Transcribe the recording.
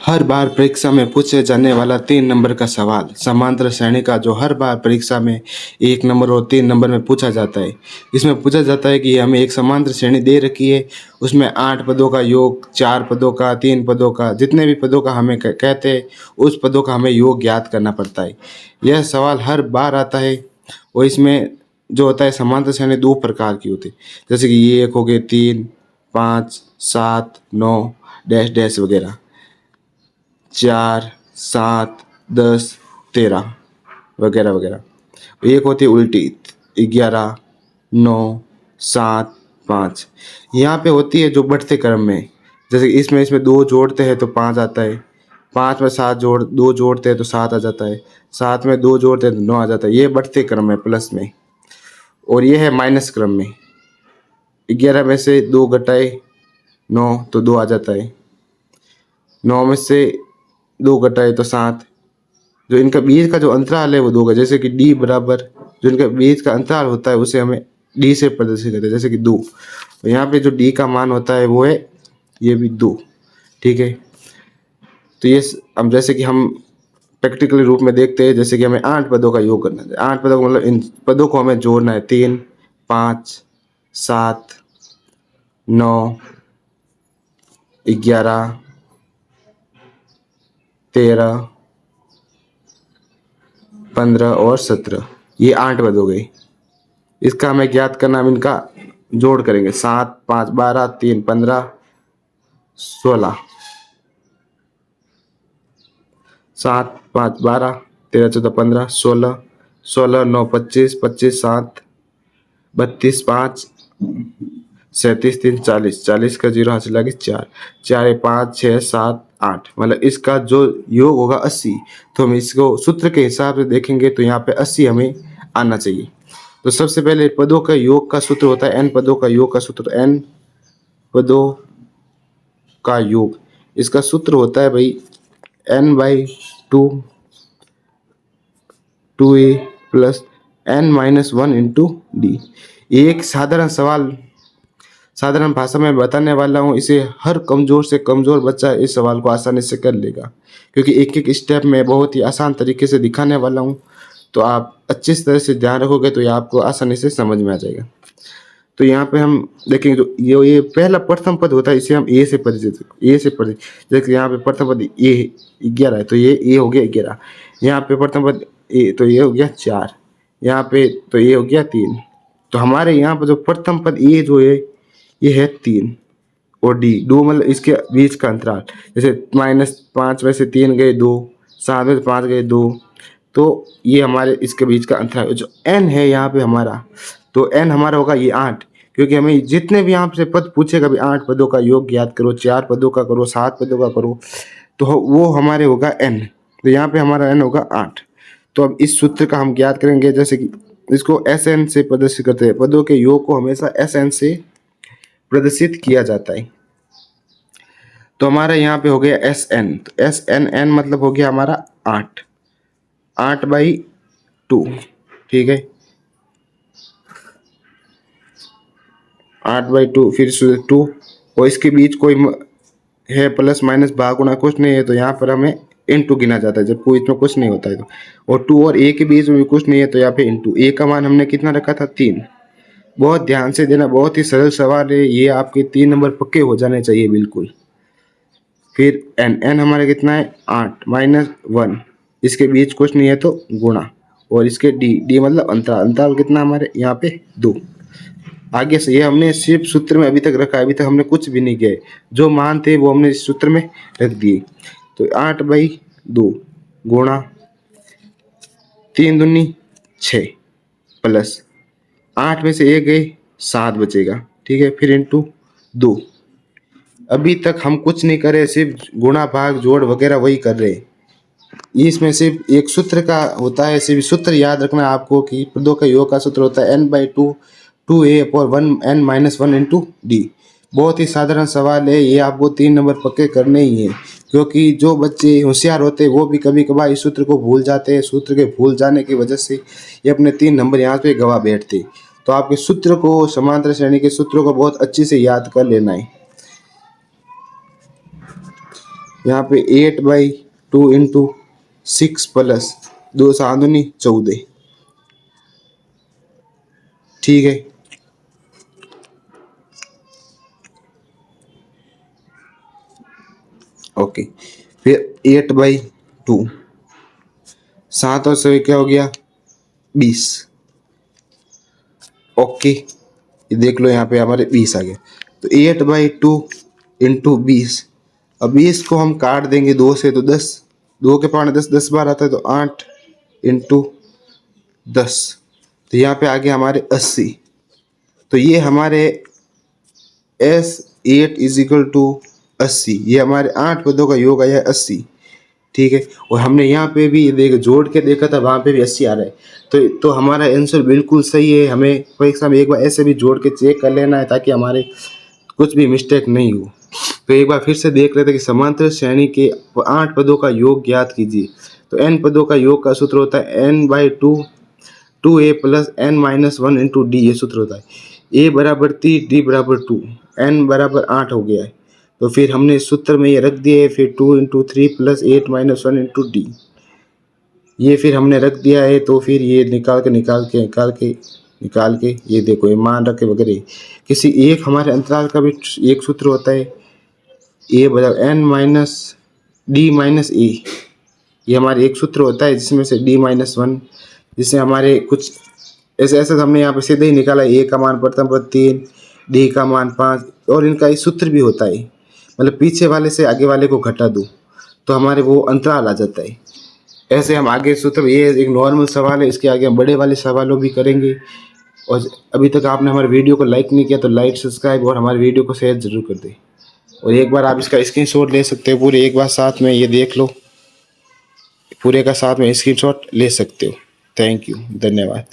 हर बार परीक्षा में पूछे जाने वाला 3 नंबर का सवाल समांतर श्रेणी का, जो हर बार परीक्षा में 1 नंबर और 3 नंबर में पूछा जाता है। इसमें पूछा जाता है कि हमें एक समांतर श्रेणी दे रखी है, उसमें 8 पदों का योग, 4 पदों का, 3 पदों का, जितने भी पदों का हमें कहते हैं उस पदों का हमें योग ज्ञात करना पड़ता है। यह सवाल हर बार आता है और इसमें जो होता है समांतर श्रेणी 2 प्रकार की होती है, जैसे कि ये एक हो गए 3, 5, 7, 9 डैश डैश वगैरह, 4, 7, 10, 13 वगैरह वगैरह। एक होती है उल्टी, 11, 9, 7, 5। यहाँ पे होती है जो बढ़ते क्रम में, जैसे कि इसमें 2 जोड़ते हैं तो 5 आता है, 5 में 2 जोड़ते हैं तो 7 आ जाता है, 7 में 2 जोड़ते हैं तो 9 आ जाता है। ये बढ़ते क्रम में प्लस में, और ये है माइनस क्रम में। 11 में से 2 घटाए 9 तो 2 आ जाता है, 9 में से 2 घटाए तो 7। जो इनका बीच का जो अंतराल है वो 2 का, जैसे कि डी बराबर, जो इनका बीच का अंतराल होता है उसे हमें डी से प्रदर्शित करते हैं, जैसे कि 2। और यहाँ पे जो डी का मान होता है वो है ये भी 2। ठीक है, तो ये अब जैसे कि हम प्रैक्टिकल रूप में देखते हैं, जैसे कि हमें 8 पदों का योग करना है। 8 पदों का मतलब इन पदों को हमें जोड़ना है, 3, 5, 7, 9, 11, 13, 15 और 17। ये 8 पद हो गए। इसका हमें ज्ञात करना, हम इनका जोड़ करेंगे। 7, 5, 12, 3, 15, 16। 7, 5, 12, 13, 14, 15, 16, 16, 9, 25, 25, 7, 32, 5, 37, 3, 40, 40 का 0 हासिल लगे 4, 4, 5, 6, 7, 8। मतलब इसका जो योग होगा 80। तो हम इसको सूत्र के हिसाब से देखेंगे तो यहाँ पे 80 हमें आना चाहिए। तो सबसे पहले पदों का योग का सूत्र होता है n पदों का योग का सूत्र, n पदों का योग। इसका सूत्र होता है भाई n/2 2a plus n-1 into D. एक साधारण भाषा में बताने वाला हूँ, इसे हर कमज़ोर से कमज़ोर बच्चा इस सवाल को आसानी से कर लेगा, क्योंकि एक एक स्टेप में बहुत ही आसान तरीके से दिखाने वाला हूँ। तो आप अच्छी तरह से ध्यान रखोगे तो ये आपको आसानी से समझ में आ जाएगा। तो यहाँ पे हम देखेंगे जो ये पहला प्रथम पद होता है, इसे हम ए से परिचित, जैसे यहाँ पे प्रथम पद ए 11 है तो ये ए हो गया 11। यहाँ पे प्रथम पद ए तो ये हो गया 4, यहाँ पे तो ये हो गया 3। तो हमारे यहाँ पर जो प्रथम पद ए जो है ये है 3, और डी 2 मतलब इसके बीच का अंतराल, जैसे -5 में से 3 गए 2, 7 में से 5 गए 2, तो ये हमारे इसके बीच का अंतराल। जो n है यहाँ पे हमारा, तो n हमारा होगा ये 8, क्योंकि हमें जितने भी यहाँ से पद पूछेगा भी 8 पदों का योग ज्ञात करो, 4 पदों का करो, 7 पदों का करो, तो वो हमारे होगा n। तो यहाँ पे हमारा n होगा 8। तो अब इस सूत्र का हम ज्ञात करेंगे, जैसे कि इसको Sn से प्रदर्शित करते हैं। पदों के योग को हमेशा Sn से प्रदर्शित किया जाता है। तो हमारा यहाँ पे हो गया Sn, तो Sn मतलब हो गया हमारा 8/2। ठीक है, 8/2 फिर से 2, और इसके बीच कोई है प्लस माइनस भाग गुणा कुछ नहीं है, तो यहाँ पर हमें इंटू गिना जाता है जब कोई इसमें कुछ नहीं होता है तो। और 2 और a के बीच में भी कुछ नहीं है तो यहाँ पे इंटू। a का मान हमने कितना रखा था 3। बहुत ध्यान से देना, बहुत ही सरल सवाल है ये, आपके 3 नंबर पक्के हो जाने चाहिए बिल्कुल। फिर n हमारे कितना है 8 -1, इसके बीच कुछ नहीं है तो गुणा, और इसके d मतलब अंतराल कितना हमारे यहाँ पे 2। आगे से ये हमने सिर्फ सूत्र में अभी तक रखा है, अभी तक हमने कुछ भी नहीं किया, जो मान थे वो हमने इस सूत्र में रख दिए। तो 8/2 गुणा 3 दूनी 6 प्लस 8 में से 1 गए 7 बचेगा। ठीक है, फिर इंटू 2। अभी तक हम कुछ नहीं करे, सिर्फ गुणा भाग जोड़ वगैरह वही कर रहे हैं। इसमें सिर्फ एक सूत्र का होता है, सिर्फ सूत्र याद रखना आपको कि पदों का योग का सूत्र होता है n/2 2a upon 1n-1 into D. बहुत ही साधारण सवाल है ये, आपको 3 नंबर पक्के करने ही है, क्योंकि जो बच्चे होशियार होते हैं वो भी कभी कभार इस सूत्र को भूल जाते हैं। सूत्र के भूल जाने की वजह से ये अपने 3 नंबर यहाँ पे गवा बैठते। तो आपके सूत्र को, समांतर श्रेणी के सूत्रों को बहुत अच्छे से याद कर लेना है। यहाँ पे 8/2 इंटू 6 प्लस 2×7=14। ठीक है, ओके। फिर 8/2, 7 और 6 क्या हो गया 20। ओके, ये देख लो यहाँ पे हमारे 20 आ गए। तो 8/2 इंटू 20, अब 20 को हम काट देंगे 2 से तो 10, 2 के पावर 10, 10 बार आता है तो 8 इंटू 10, तो यहाँ पे आ गया हमारे 80। तो ये हमारे S8 = 80, ये हमारे 8 पदों का योग आया 80। ठीक है, और हमने यहाँ पे भी देख जोड़ के देखा था, वहाँ पे भी 80 आ रहा है। तो हमारा आंसर बिल्कुल सही है। हमें परीक्षा में एक बार ऐसे भी जोड़ के चेक कर लेना है ताकि हमारे कुछ भी मिस्टेक नहीं हो। तो एक बार फिर से देख लेते हैं कि समांतर श्रेणी के 8 पदों का योग ज्ञात कीजिए। तो n पदों का योग का सूत्र होता है n/2 2a + n-1 into D, ये सूत्र होता है। a बराबर 3, d बराबर 2, n बराबर 8 हो गया है। तो फिर हमने सूत्र में ये रख दिए है, फिर 2 × 3 + 8-1 इंटू डी, ये फिर हमने रख दिया है। तो फिर ये निकाल के ये देखो, ये मान रखे वगैरह। किसी एक हमारे अंतराल का भी एक सूत्र होता है, a बराबर n-d-a, ये हमारे एक सूत्र होता है जिसमें से d-1, जिससे हमारे कुछ ऐसे हमने यहाँ पे सीधे ही निकाला। a का मान प्रथम पद 3, d का मान 5, और इनका एक सूत्र भी होता है, मतलब पीछे वाले से आगे वाले को घटा दो तो हमारे वो अंतराल आ जाता है। ऐसे हम आगे सूत्र, ये एक नॉर्मल सवाल है, इसके आगे हम बड़े वाले सवालों भी करेंगे। और अभी तक आपने हमारे वीडियो को लाइक नहीं किया तो लाइक, सब्सक्राइब और हमारे वीडियो को शेयर जरूर कर दें। और एक बार आप इसका स्क्रीनशॉट ले सकते हो पूरे, एक बार साथ में ये देख लो, पूरे का साथ में स्क्रीनशॉट ले सकते हो। थैंक यू, धन्यवाद।